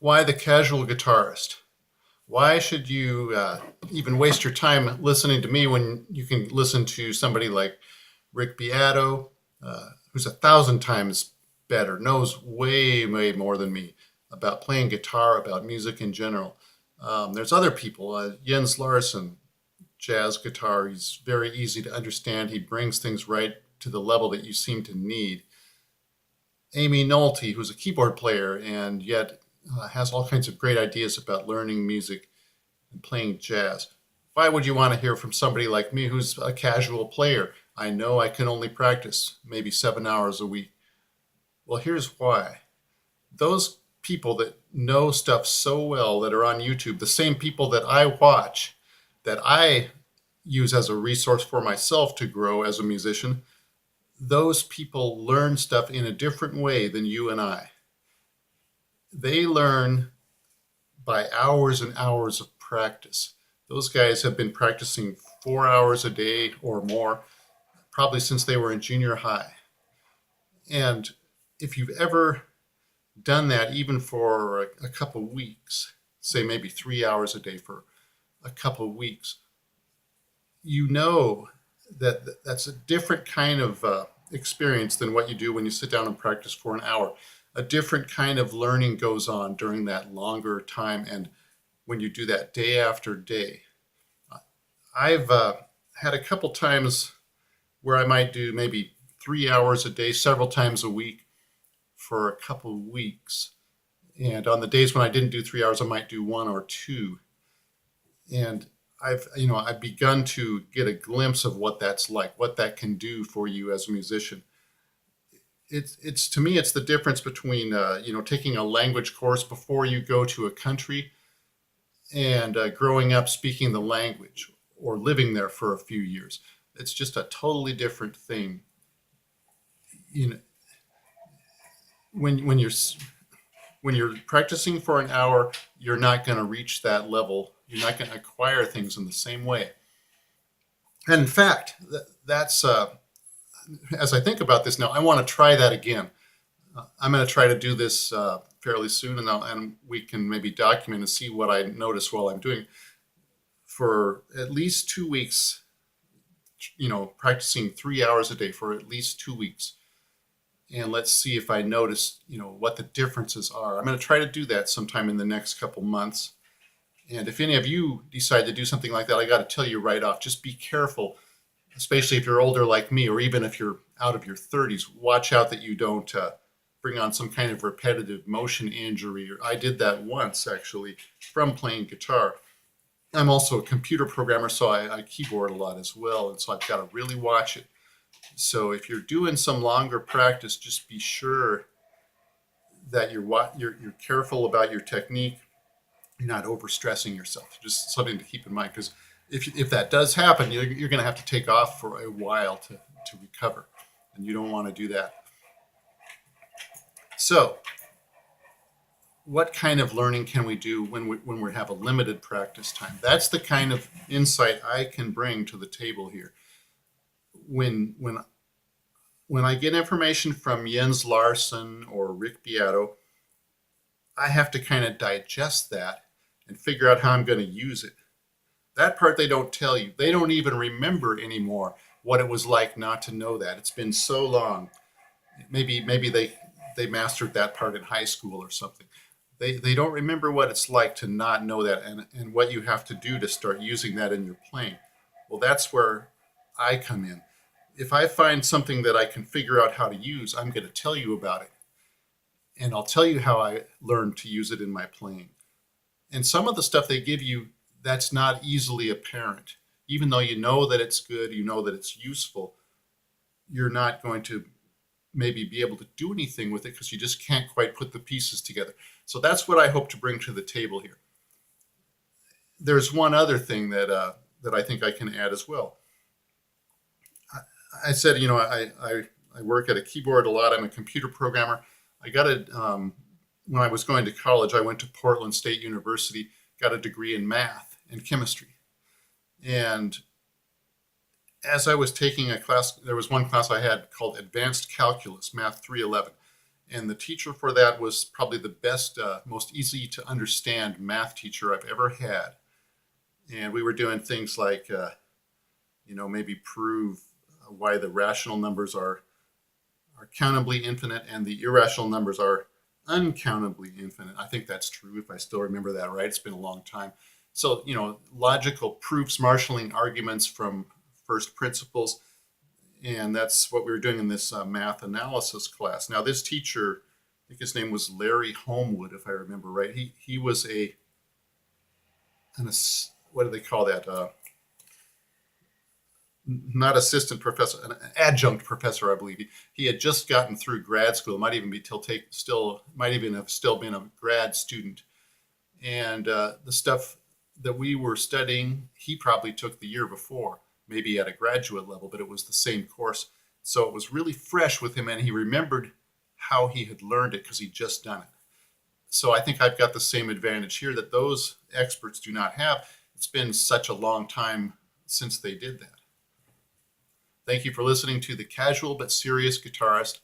Why the casual guitarist? Why should you even waste your time listening to me when you can listen to somebody like Rick Beato, who's 1,000 times better, knows way, way more than me about playing guitar, about music in general. There's other people, Jens Larson, jazz guitar. He's very easy to understand. He brings things right to the level that you seem to need. Amy Nolte, who's a keyboard player and yet has all kinds of great ideas about learning music and playing jazz. Why would you want to hear from somebody like me who's a casual player? I know I can only practice maybe 7 hours a week. Well, here's why. Those people that know stuff so well that are on YouTube, the same people that I watch, that I use as a resource for myself to grow as a musician, those people learn stuff in a different way than you and I. They learn by hours and hours of practice. Those guys have been practicing 4 hours a day or more, probably since they were in junior high. And if you've ever done that, even for a couple weeks, say maybe 3 hours a day for a couple weeks, you know that that's a different kind of experience than what you do when you sit down and practice for an hour. A different kind of learning goes on during that longer time, and when you do that day after day. I've had a couple times where I might do maybe 3 hours a day, several times a week for a couple of weeks. And on the days when I didn't do 3 hours, I might do one or two. And I've begun to get a glimpse of what that's like, what that can do for you as a musician. It's to me, it's the difference between taking a language course before you go to a country and growing up speaking the language or living there for a few years. It's just a totally different thing. You know, when you're practicing for an hour, you're not going to reach that level. You're not going to acquire things in the same way. And in fact, that's as I think about this now, I want to try that again. I'm going to try to do this fairly soon, and we can maybe document and see what I notice while I'm doing for at least 2 weeks. Practicing 3 hours a day for at least 2 weeks, and let's see if I notice, what the differences are. I'm going to try to do that sometime in the next couple months. And if any of you decide to do something like that, I got to tell you right off, just be careful, especially if you're older like me, or even if you're out of your 30s. Watch out that you don't bring on some kind of repetitive motion injury. Or I did that once, actually, from playing guitar. I'm also a computer programmer, so I keyboard a lot as well, and so I've got to really watch it. So if you're doing some longer practice, just be sure that you're careful about your technique. You're not overstressing yourself. Just something to keep in mind, because if that does happen, you're going to have to take off for a while to recover, and you don't want to do that. So, what kind of learning can we do when we have a limited practice time? That's the kind of insight I can bring to the table here. When I get information from Jens Larson or Rick Beato, I have to kind of digest that and figure out how I'm going to use it. That part they don't tell you. They don't even remember anymore what it was like not to know that. It's been so long. Maybe they mastered that part in high school or something. They don't remember what it's like to not know that, and what you have to do to start using that in your playing. Well, that's where I come in. If I find something that I can figure out how to use, I'm going to tell you about it. And I'll tell you how I learned to use it in my playing. And some of the stuff they give you, that's not easily apparent. Even though you know that it's good, you know that it's useful, you're not going to maybe be able to do anything with it because you just can't quite put the pieces together. So that's what I hope to bring to the table here. There's one other thing that I think I can add as well. I said, I work at a keyboard a lot. I'm a computer programmer. I got when I was going to college, I went to Portland State University, got a degree in math and chemistry. And as I was taking a class, there was one class I had called Advanced Calculus, Math 311. And the teacher for that was probably the best, most easy to understand math teacher I've ever had. And we were doing things like, maybe prove why the rational numbers are countably infinite and the irrational numbers are uncountably infinite. I think that's true if I still remember that right. It's been a long time. So, logical proofs, marshalling arguments from first principles. And that's what we were doing in this math analysis class. Now, this teacher, I think his name was Larry Homewood, if I remember right. He was what do they call that? Not assistant professor, an adjunct professor, I believe. He had just gotten through grad school. Might even be might even have still been a grad student. And the stuff that we were studying, he probably took the year before, maybe at a graduate level, but it was the same course. So it was really fresh with him, and he remembered how he had learned it because he'd just done it. So I think I've got the same advantage here that those experts do not have. It's been such a long time since they did that. Thank you for listening to the Casual but Serious Guitarist.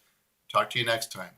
Talk to you next time.